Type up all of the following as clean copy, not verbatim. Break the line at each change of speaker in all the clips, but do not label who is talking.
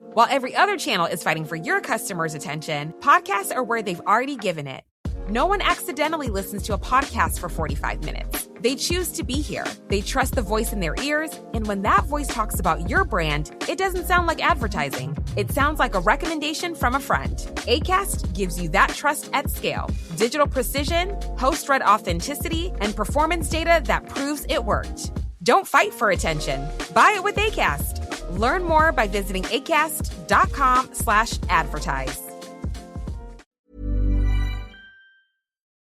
While every other channel is fighting for your customers' attention, podcasts are where they've already given it. No one accidentally listens to a podcast for 45 minutes. They choose to be here. They trust the voice in their ears, and when that voice talks about your brand, it doesn't sound like advertising. It sounds like a recommendation from a friend. Acast gives you that trust at scale. Digital precision, host-read authenticity, and performance data that proves it worked. Don't fight for attention. Buy it with Acast. Learn more by visiting acast.com/advertise.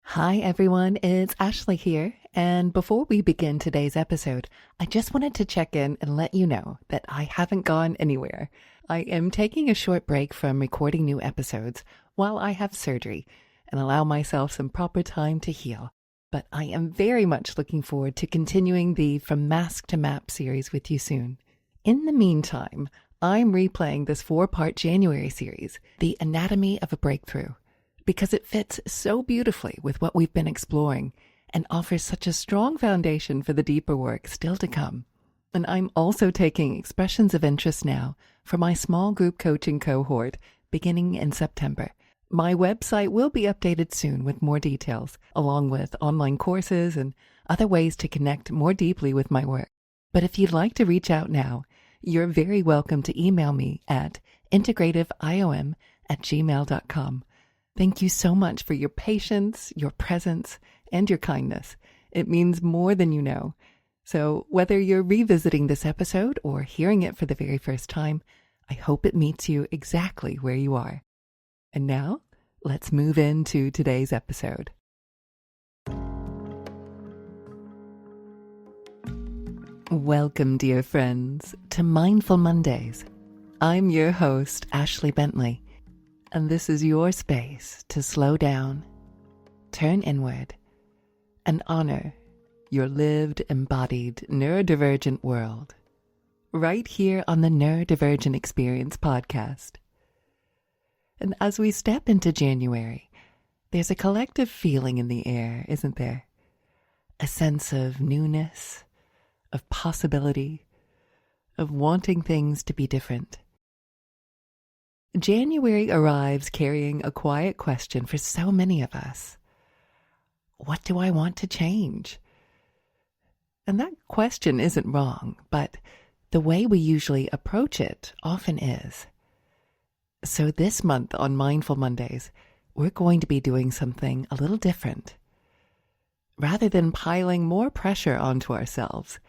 Hi everyone, it's Ashley here. And before we begin today's episode, I just wanted to check in and let you know that I haven't gone anywhere. I am taking a short break from recording new episodes while I have surgery and allow myself some proper time to heal. But I am very much looking forward to continuing the From Mask to Map series with you soon. In the meantime, I'm replaying this 4-part January series, The Anatomy of a Breakthrough, because it fits so beautifully with what we've been exploring and offers such a strong foundation for the deeper work still to come. And I'm also taking expressions of interest now for my small group coaching cohort beginning in September. My website will be updated soon with more details, along with online courses and other ways to connect more deeply with my work. But if you'd like to reach out now, you're very welcome to email me at integrativeiom@gmail.com. Thank you so much for your patience, your presence, and your kindness. It means more than you know. So whether you're revisiting this episode or hearing it for the very first time, I hope it meets you exactly where you are. And now, let's move into today's episode. Welcome, dear friends, to Mindful Mondays. I'm your host, Ashley Bentley. And this is your space to slow down, turn inward, and honor your lived, embodied, neurodivergent world, right here on the Neurodivergent Experience podcast. And as we step into January, there's a collective feeling in the air, isn't there? A sense of newness, of possibility, of wanting things to be different. January arrives carrying a quiet question for so many of us. What do I want to change? And that question isn't wrong, but the way we usually approach it often is. So this month on Mindful Mondays, we're going to be doing something a little different. Rather than piling more pressure onto ourselves,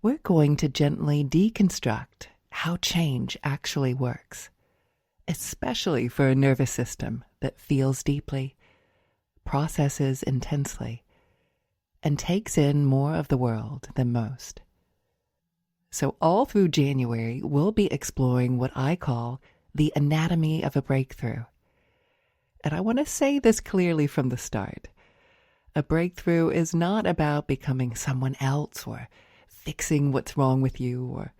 we're going to gently deconstruct how change actually works. Especially for a nervous system that feels deeply, processes intensely, and takes in more of the world than most. So all through January, we'll be exploring what I call the anatomy of a breakthrough. And I want to say this clearly from the start. A breakthrough is not about becoming someone else or fixing what's wrong with you or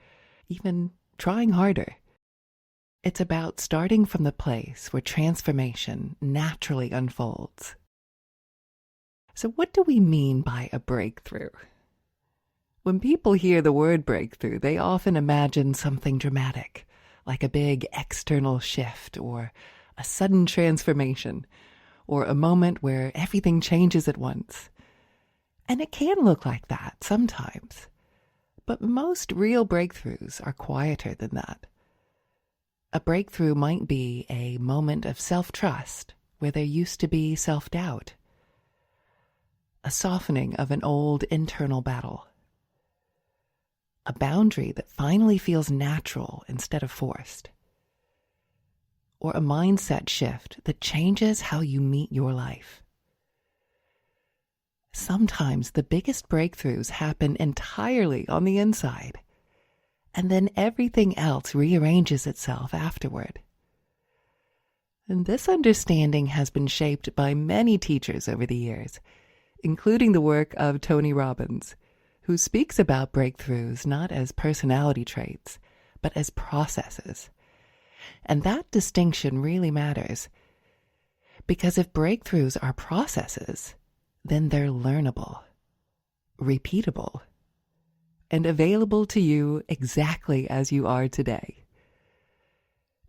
even trying harder. It's about starting from the place where transformation naturally unfolds. So what do we mean by a breakthrough? When people hear the word breakthrough, they often imagine something dramatic, like a big external shift or a sudden transformation, or a moment where everything changes at once. And it can look like that sometimes. But most real breakthroughs are quieter than that. A breakthrough might be a moment of self-trust where there used to be self-doubt, a softening of an old internal battle, a boundary that finally feels natural instead of forced, or a mindset shift that changes how you meet your life. Sometimes the biggest breakthroughs happen entirely on the inside, and then everything else rearranges itself afterward. And this understanding has been shaped by many teachers over the years, including the work of Tony Robbins, who speaks about breakthroughs not as personality traits, but as processes. And that distinction really matters, because if breakthroughs are processes, then they're learnable, repeatable, and available to you exactly as you are today.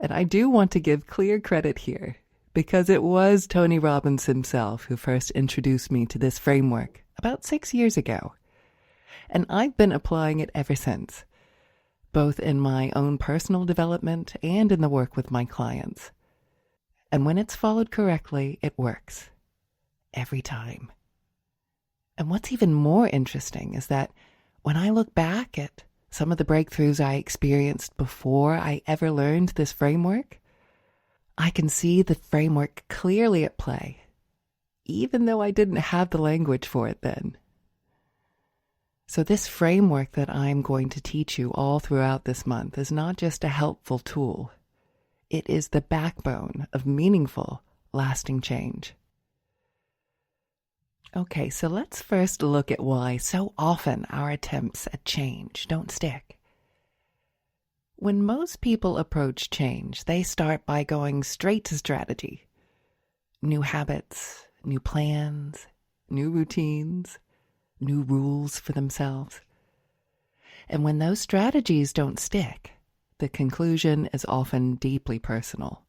And I do want to give clear credit here, because it was Tony Robbins himself who first introduced me to this framework about 6 years ago. And I've been applying it ever since, both in my own personal development and in the work with my clients. And when it's followed correctly, it works. Every time. And what's even more interesting is that when I look back at some of the breakthroughs I experienced before I ever learned this framework, I can see the framework clearly at play, even though I didn't have the language for it then. So this framework that I'm going to teach you all throughout this month is not just a helpful tool. It is the backbone of meaningful, lasting change. Okay, so let's first look at why so often our attempts at change don't stick. When most people approach change, they start by going straight to strategy. New habits, new plans, new routines, new rules for themselves. And when those strategies don't stick, the conclusion is often deeply personal.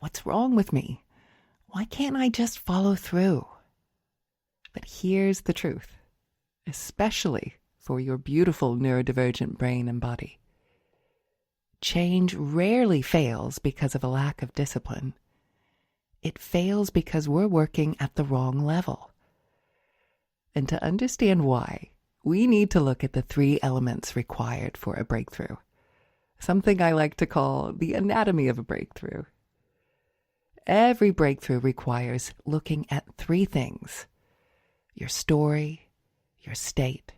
What's wrong with me? Why can't I just follow through? But here's the truth, especially for your beautiful neurodivergent brain and body. Change rarely fails because of a lack of discipline. It fails because we're working at the wrong level. And to understand why, we need to look at the 3 elements required for a breakthrough, something I like to call the anatomy of a breakthrough. Every breakthrough requires looking at 3 things: your story, your state,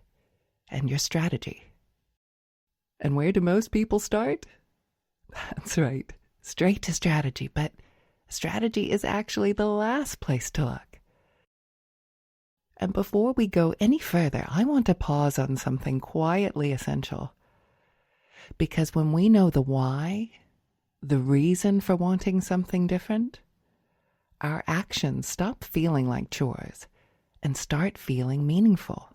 and your strategy. And where do most people start? That's right, straight to strategy, but strategy is actually the last place to look. And before we go any further, I want to pause on something quietly essential. Because when we know the why, the reason for wanting something different, our actions stop feeling like chores and start feeling meaningful.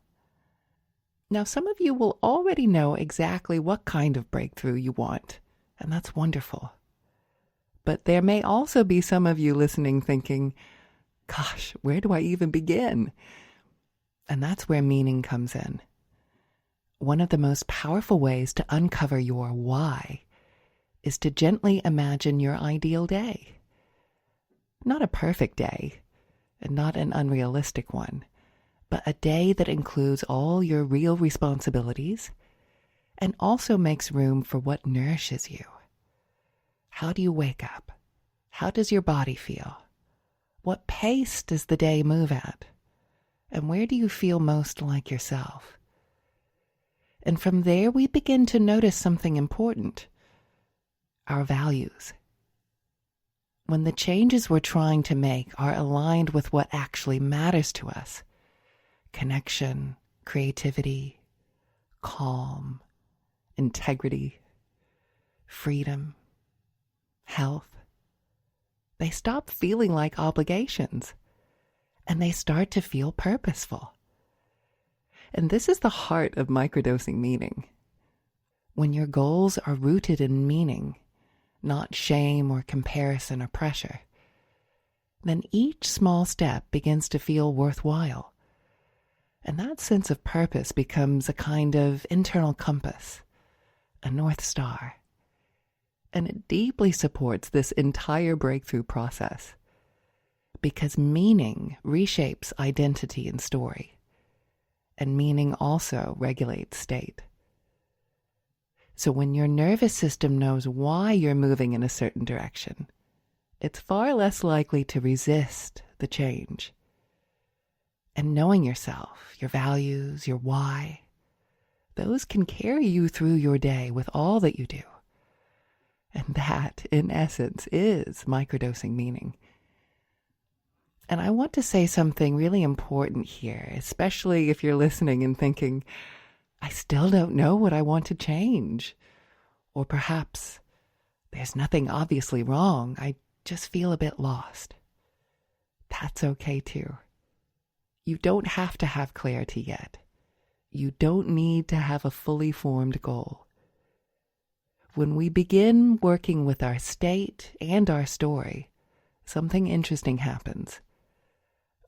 Now, some of you will already know exactly what kind of breakthrough you want, and that's wonderful. But there may also be some of you listening thinking, gosh, where do I even begin? And that's where meaning comes in. One of the most powerful ways to uncover your why is to gently imagine your ideal day. Not a perfect day, and not an unrealistic one, but a day that includes all your real responsibilities and also makes room for what nourishes you. How do you wake up? How does your body feel? What pace does the day move at? And where do you feel most like yourself? And from there, we begin to notice something important: our values. When the changes we're trying to make are aligned with what actually matters to us, connection, creativity, calm, integrity, freedom, health, they stop feeling like obligations, and they start to feel purposeful. And this is the heart of microdosing meaning. When your goals are rooted in meaning, not shame or comparison or pressure, then each small step begins to feel worthwhile. And that sense of purpose becomes a kind of internal compass, a North Star. And it deeply supports this entire breakthrough process, because meaning reshapes identity and story, and meaning also regulates state. So when your nervous system knows why you're moving in a certain direction, it's far less likely to resist the change. And knowing yourself, your values, your why, those can carry you through your day with all that you do. And that, in essence, is microdosing meaning. And I want to say something really important here, especially if you're listening and thinking, I still don't know what I want to change. Or perhaps there's nothing obviously wrong, I just feel a bit lost. That's okay too. You don't have to have clarity yet. You don't need to have a fully formed goal. When we begin working with our state and our story, something interesting happens.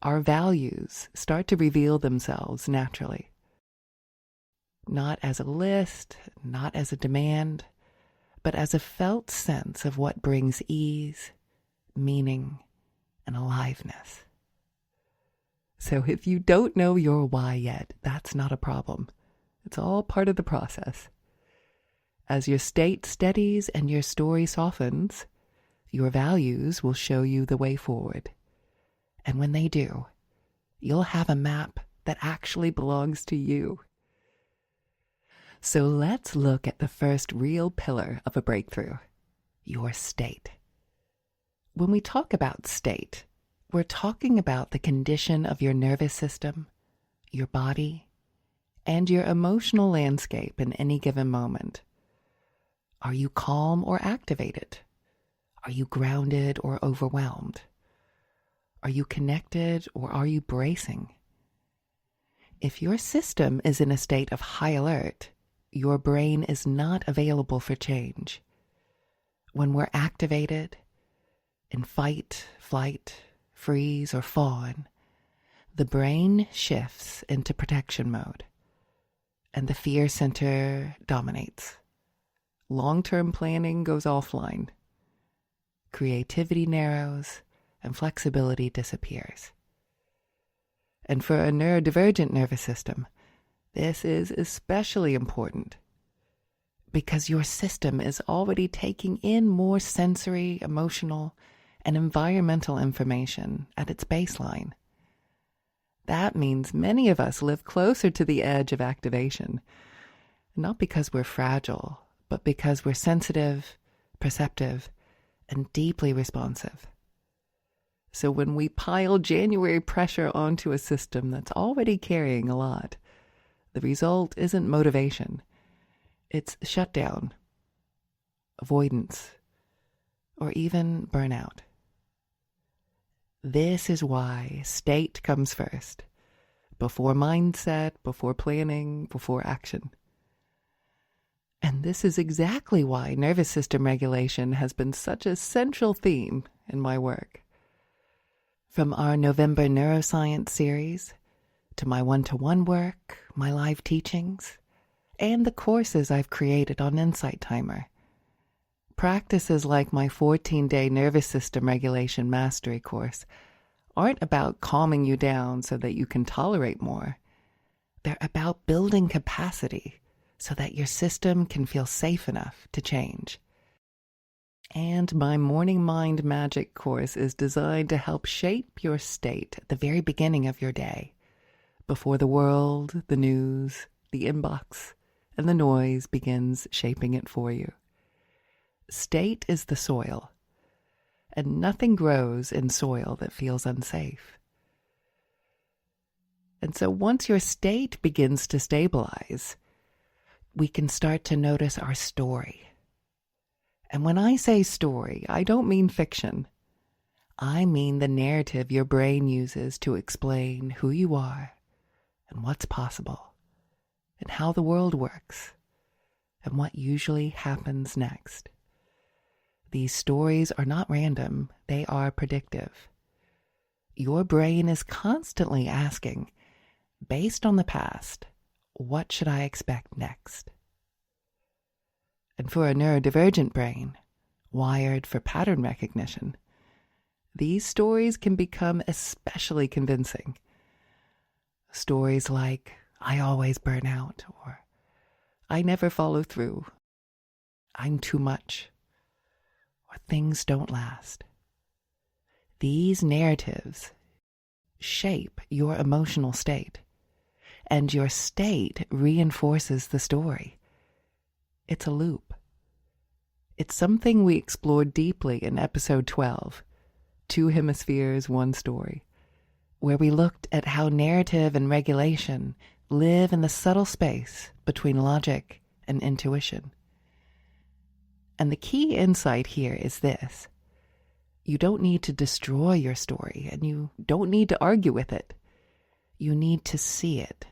Our values start to reveal themselves naturally. Not as a list, not as a demand, but as a felt sense of what brings ease, meaning, and aliveness. So if you don't know your why yet, that's not a problem. It's all part of the process. As your state steadies and your story softens, your values will show you the way forward. And when they do, you'll have a map that actually belongs to you. So let's look at the first real pillar of a breakthrough, your state. When we talk about state, we're talking about the condition of your nervous system, your body, and your emotional landscape in any given moment. Are you calm or activated? Are you grounded or overwhelmed? Are you connected or are you bracing? If your system is in a state of high alert, your brain is not available for change. When we're activated, in fight, flight, freeze, or fawn, the brain shifts into protection mode, and the fear center dominates. Long-term planning goes offline. Creativity narrows, and flexibility disappears. And for a neurodivergent nervous system, this is especially important because your system is already taking in more sensory, emotional, and environmental information at its baseline. That means many of us live closer to the edge of activation, not because we're fragile, but because we're sensitive, perceptive, and deeply responsive. So when we pile January pressure onto a system that's already carrying a lot, the result isn't motivation. It's shutdown, avoidance, or even burnout. This is why state comes first, before mindset, before planning, before action. And this is exactly why nervous system regulation has been such a central theme in my work. From our November neuroscience series, to my one-to-one work, my live teachings, and the courses I've created on Insight Timer. Practices like my 14-day nervous system regulation mastery course aren't about calming you down so that you can tolerate more. They're about building capacity so that your system can feel safe enough to change. And my Morning Mind Magic course is designed to help shape your state at the very beginning of your day, before the world, the news, the inbox, and the noise begins shaping it for you. State is the soil, and nothing grows in soil that feels unsafe. And so once your state begins to stabilize, we can start to notice our story. And when I say story, I don't mean fiction. I mean the narrative your brain uses to explain who you are and what's possible and how the world works and what usually happens next. These stories are not random, they are predictive. Your brain is constantly asking, based on the past, what should I expect next? And for a neurodivergent brain, wired for pattern recognition, these stories can become especially convincing. Stories like, I always burn out, or I never follow through, I'm too much, or things don't last. These narratives shape your emotional state, and your state reinforces the story. It's a loop. It's something we explored deeply in episode 12, 2 Hemispheres, 1 Story, where we looked at how narrative and regulation live in the subtle space between logic and intuition. And the key insight here is this. You don't need to destroy your story, and you don't need to argue with it. You need to see it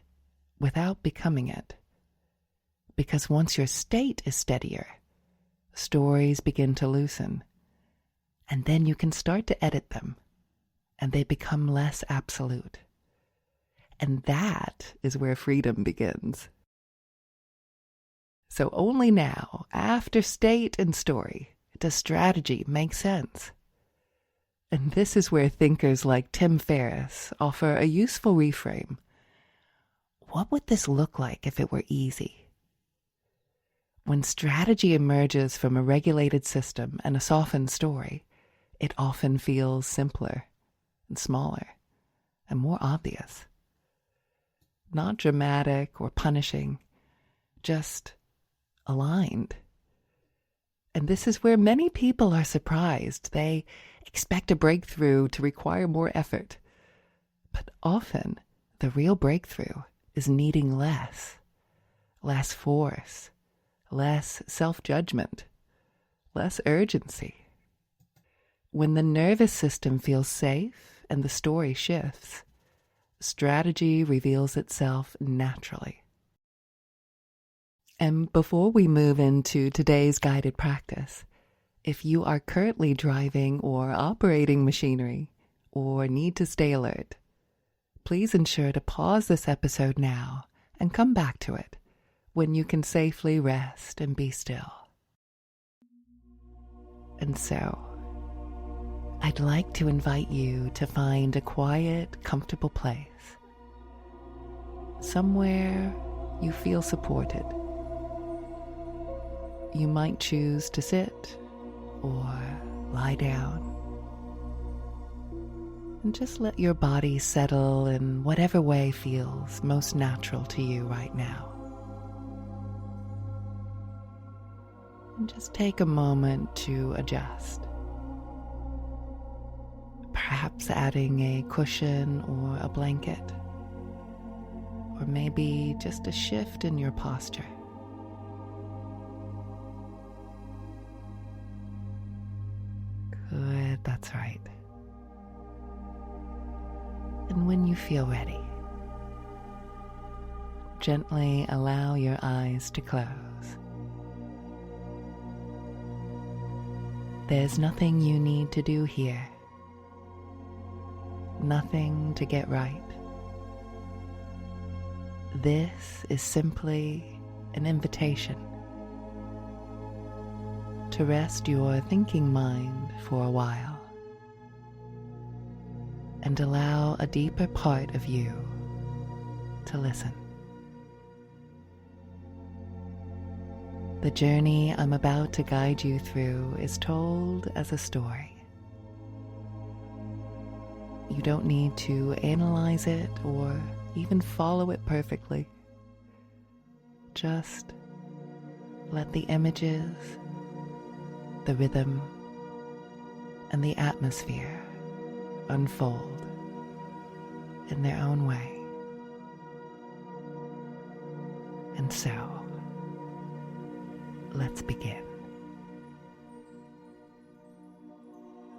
without becoming it. Because once your state is steadier, stories begin to loosen. And then you can start to edit them, and they become less absolute. And that is where freedom begins. So only now, after state and story, does strategy make sense. And this is where thinkers like Tim Ferriss offer a useful reframe. What would this look like if it were easy? When strategy emerges from a regulated system and a softened story, it often feels simpler and smaller and more obvious. Not dramatic or punishing, just aligned. And this is where many people are surprised. They expect a breakthrough to require more effort. But often, the real breakthrough is needing less force, less self-judgment, less urgency. When the nervous system feels safe and the story shifts, strategy reveals itself naturally. And before we move into today's guided practice, if you are currently driving or operating machinery or need to stay alert, please ensure to pause this episode now and come back to it when you can safely rest and be still. And so, I'd like to invite you to find a quiet, comfortable place, somewhere you feel supported. You might choose to sit or lie down and just let your body settle in whatever way feels most natural to you right now. And just take a moment to adjust. Perhaps adding a cushion or a blanket, or maybe just a shift in your posture. Good, that's right. And when you feel ready, gently allow your eyes to close. There's nothing you need to do here. Nothing to get right. This is simply an invitation to rest your thinking mind for a while and allow a deeper part of you to listen. The journey I'm about to guide you through is told as a story. You don't need to analyze it or even follow it perfectly. Just let the images, the rhythm, and the atmosphere unfold in their own way. And so, let's begin.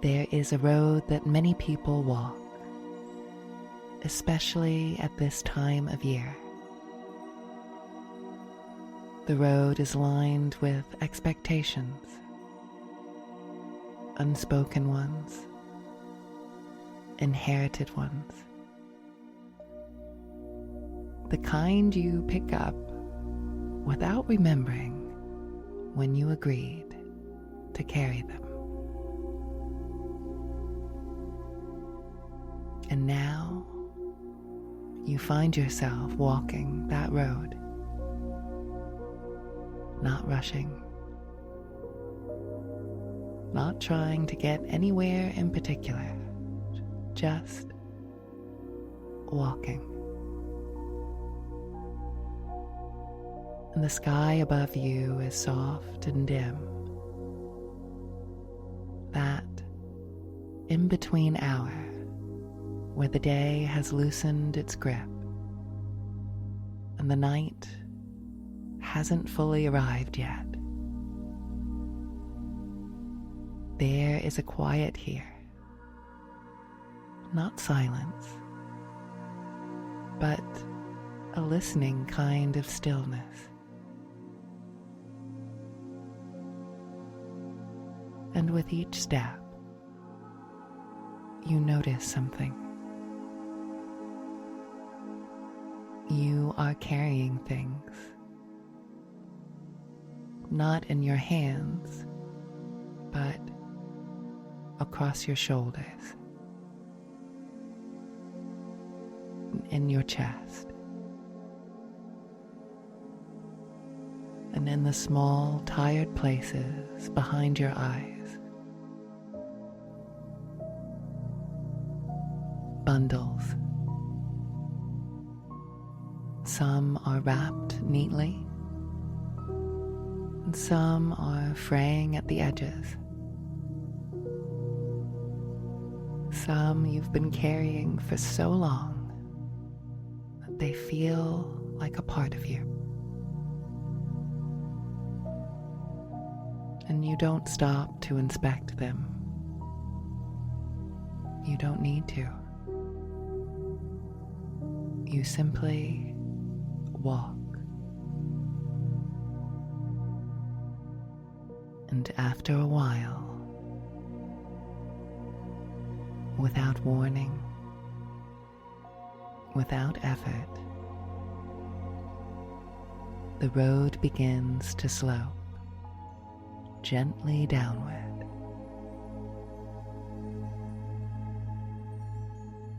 There is a road that many people walk, especially at this time of year. The road is lined with expectations, unspoken ones, inherited ones. The kind you pick up without remembering when you agreed to carry them. And now you find yourself walking that road, not rushing, not trying to get anywhere in particular, just walking. And the sky above you is soft and dim. That in-between hour where the day has loosened its grip and the night hasn't fully arrived yet. There is a quiet here, not silence, but a listening kind of stillness. And with each step, you notice something. You are carrying things, not in your hands, but across your shoulders, in your chest, and in the small, tired places behind your eyes. Bundles. Some are wrapped neatly, and some are fraying at the edges. Some you've been carrying for so long that they feel like a part of you. And you don't stop to inspect them. You don't need to. You simply walk. And after a while, without warning, without effort, the road begins to slope gently downward,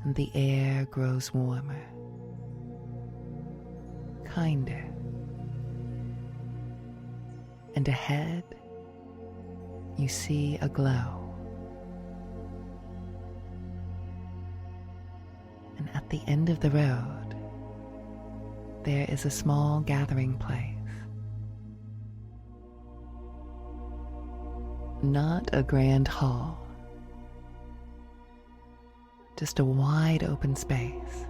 and the air grows warmer, kinder, and ahead you see a glow. And at the end of the road, there is a small gathering place. Not a grand hall, just a wide open space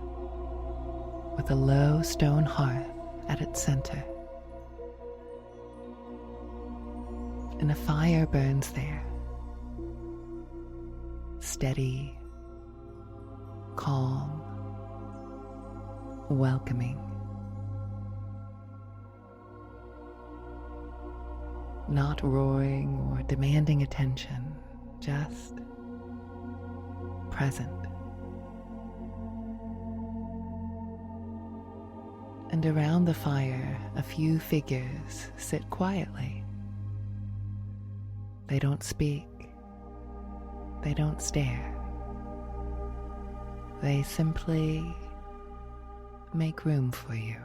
with a low stone hearth at its center. And a fire burns there, steady, calm, welcoming. Not roaring or demanding attention, just present. And around the fire, a few figures sit quietly. They don't speak. They don't stare. They simply make room for you.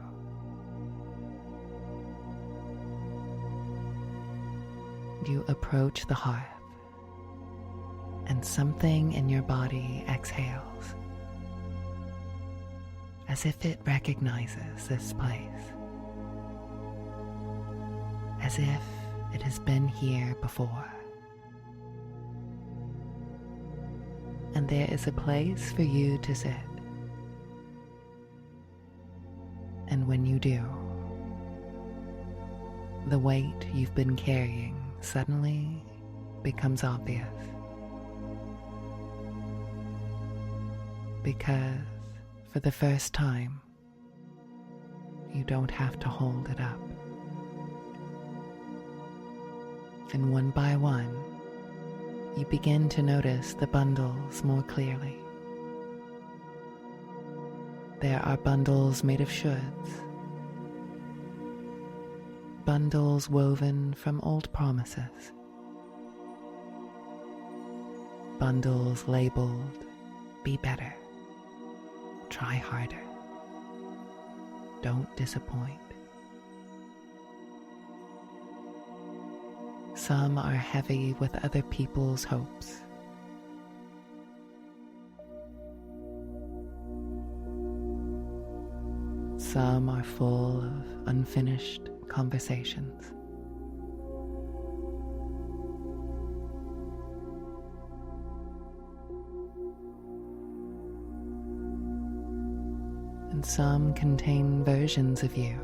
You approach the hearth, and something in your body exhales, as if it recognizes this place, as if it has been here before. And there is a place for you to sit. And when you do, the weight you've been carrying suddenly becomes obvious, because for the first time, you don't have to hold it up. And one by one, you begin to notice the bundles more clearly. There are bundles made of shoulds, bundles woven from old promises, bundles labeled, be better, try harder, don't disappoint. Some are heavy with other people's hopes. Some are full of unfinished conversations. And some contain versions of you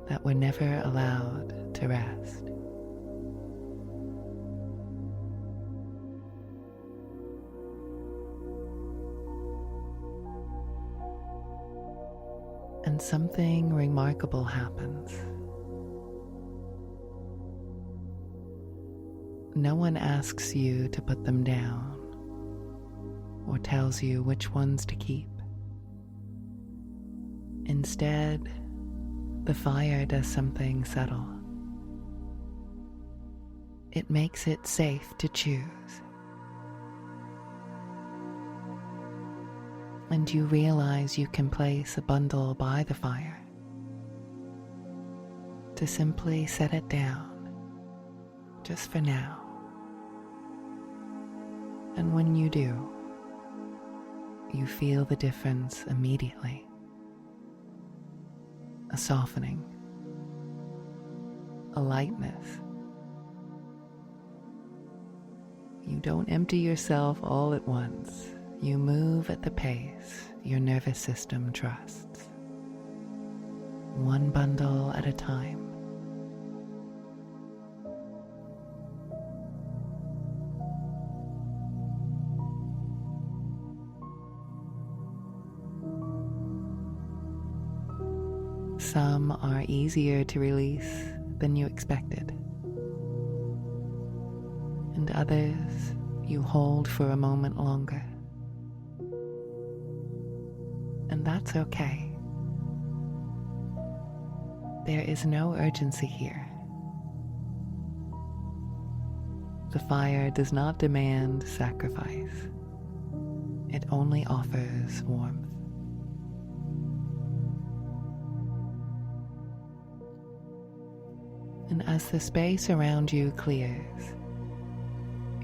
that were never allowed to rest. And something remarkable happens. No one asks you to put them down or tells you which ones to keep. Instead, the fire does something subtle. It makes it safe to choose. And you realize you can place a bundle by the fire to simply set it down, just for now. And when you do, you feel the difference immediately. A softening, a lightness. You don't empty yourself all at once. You move at the pace your nervous system trusts, one bundle at a time. Some are easier to release than you expected, and others you hold for a moment longer. And that's okay. There is no urgency here. The fire does not demand sacrifice. It only offers warmth. And as the space around you clears,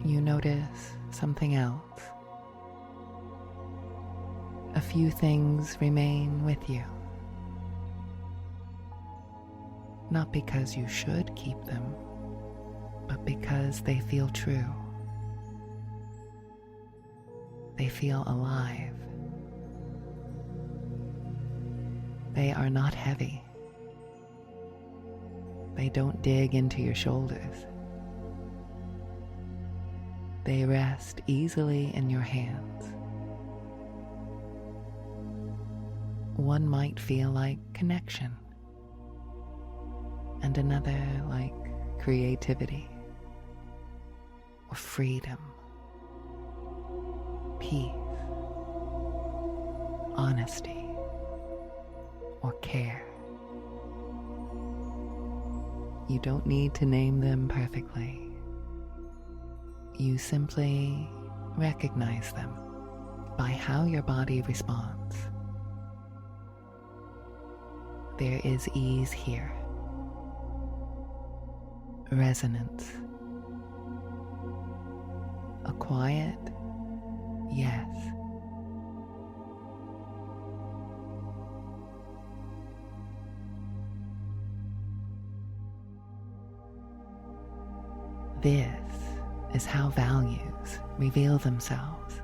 you notice something else. A few things remain with you. Not because you should keep them, but because they feel true. They feel alive. They are not heavy. They don't dig into your shoulders. They rest easily in your hands. One might feel like connection, and another like creativity or freedom, peace, honesty, or care. You don't need to name them perfectly. You simply recognize them by how your body responds. There is ease here, resonance, a quiet yes. This is how values reveal themselves.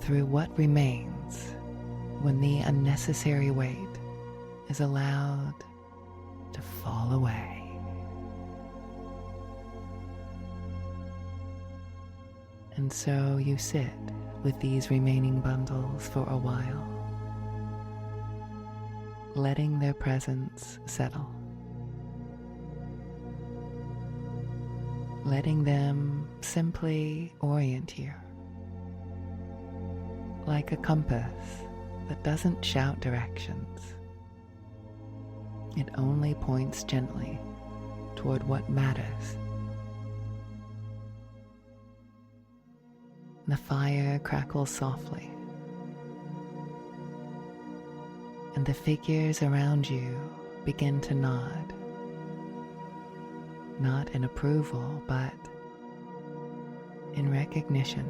Through what remains when the unnecessary weight is allowed to fall away. And so you sit with these remaining bundles for a while, letting their presence settle, letting them simply orient you, like a compass that doesn't shout directions. It only points gently toward what matters. The fire crackles softly, and the figures around you begin to nod, not in approval, but in recognition,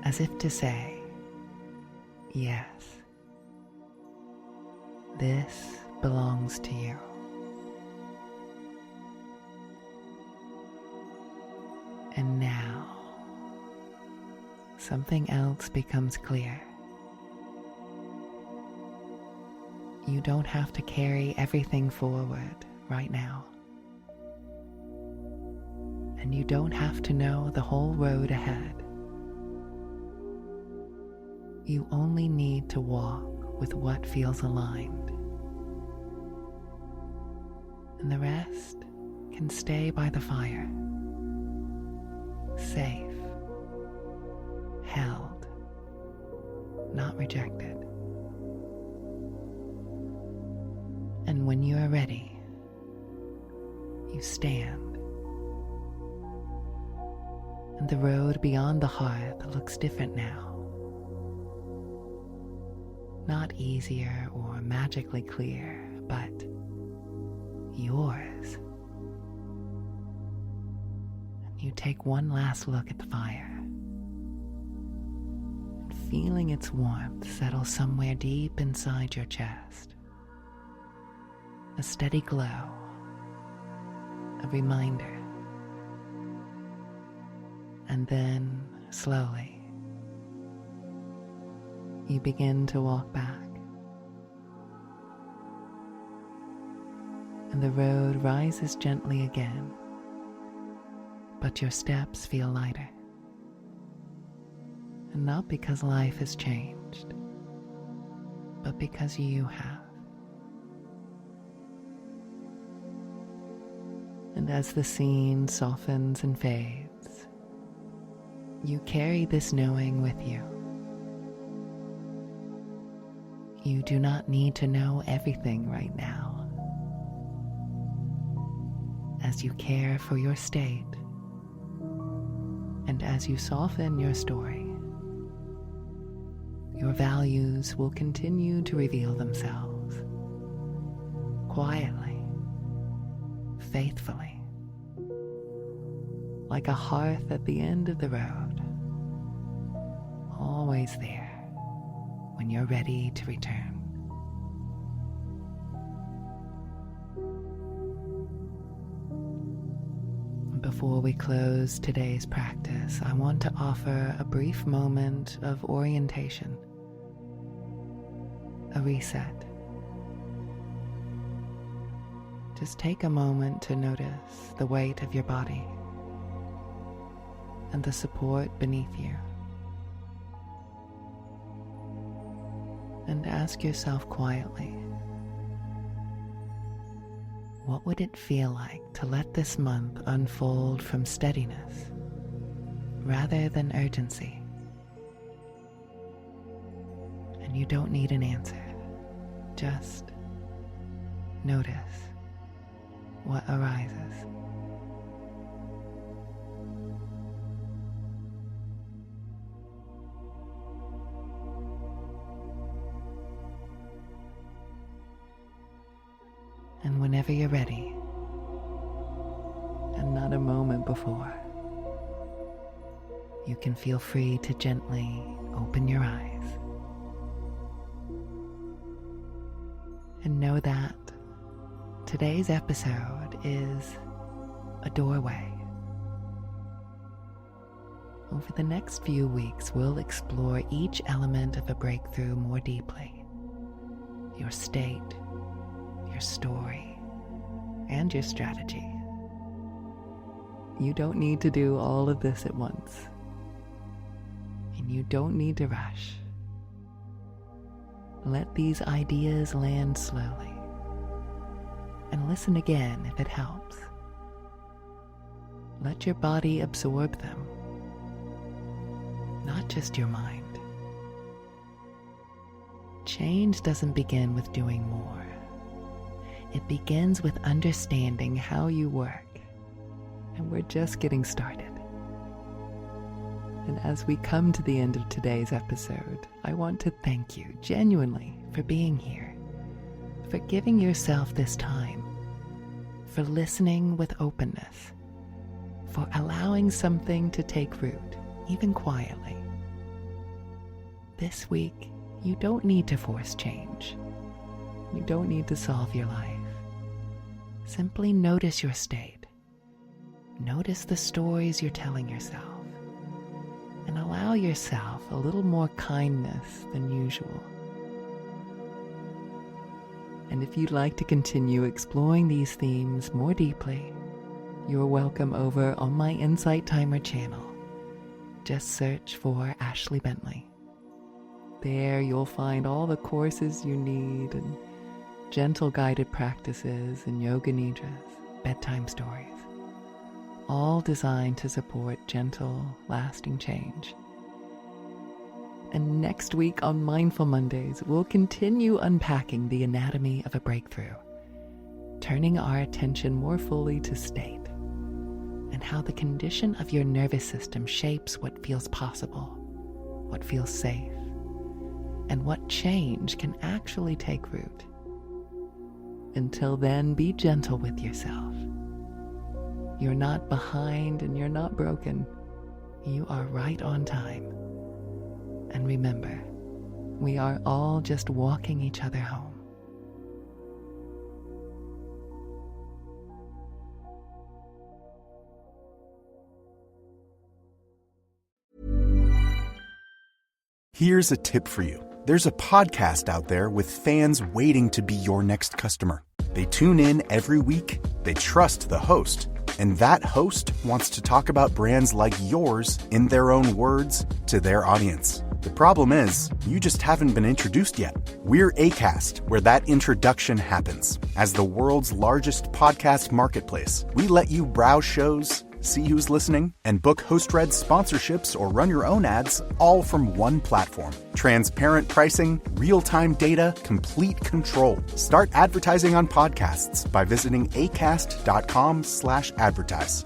as if to say, yes, this belongs to you. And now, something else becomes clear. You don't have to carry everything forward right now. And you don't have to know the whole road ahead. You only need to walk with what feels aligned. and the rest can stay by the fire, safe, held, not rejected. And when you are ready, you stand, and the road beyond the hearth looks different now. Not easier or magically clear, but yours. And you take one last look at the fire, and feeling its warmth settle somewhere deep inside your chest. A steady glow, a reminder. And then, slowly, you begin to walk back. And the road rises gently again, but your steps feel lighter. And not because life has changed, but because you have. And as the scene softens and fades, you carry this knowing with you. You do not need to know everything right now. As you care for your state, and as you soften your story, your values will continue to reveal themselves, quietly, faithfully, like a hearth at the end of the road, always there when you're ready to return. Before we close today's practice, I want to offer a brief moment of orientation, a reset. Just take a moment to notice the weight of your body and the support beneath you. And ask yourself quietly, what would it feel like to let this month unfold from steadiness rather than urgency? And you don't need an answer, just notice what arises. And whenever you're ready, and not a moment before, you can feel free to gently open your eyes. And know that today's episode is a doorway. Over the next few weeks, we'll explore each element of a breakthrough more deeply. Your state, your story, and your strategy. You don't need to do all of this at once. And you don't need to rush. Let these ideas land slowly. And listen again if it helps. Let your body absorb them, not just your mind. Change doesn't begin with doing more. It begins with understanding how you work, and we're just getting started. And as we come to the end of today's episode, I want to thank you genuinely for being here, for giving yourself this time, for listening with openness, for allowing something to take root, even quietly. This week, you don't need to force change. You don't need to solve your life. Simply notice your state. Notice the stories you're telling yourself. And allow yourself a little more kindness than usual. And if you'd like to continue exploring these themes more deeply, you're welcome over on my Insight Timer channel. Just search for Ashley Bentley. There you'll find all the courses you need and gentle guided practices, and yoga nidras, bedtime stories, all designed to support gentle, lasting change. And next week on Mindful Mondays, we'll continue unpacking the anatomy of a breakthrough, turning our attention more fully to state and how the condition of your nervous system shapes what feels possible, what feels safe, and what change can actually take root. Until then, be gentle with yourself. You're not behind and you're not broken. You are right on time. And remember, we are all just walking each other home.
Here's a tip for you. There's a podcast out there with fans waiting to be your next customer. They tune in every week, they trust the host, and that host wants to talk about brands like yours in their own words to their audience. The problem is, you just haven't been introduced yet. We're Acast, where that introduction happens. As the world's largest podcast marketplace, we let you browse shows, see who's listening, and book host-read sponsorships or run your own ads, all from one platform. Transparent pricing, real-time data, complete control. Start advertising on podcasts by visiting acast.com/advertise.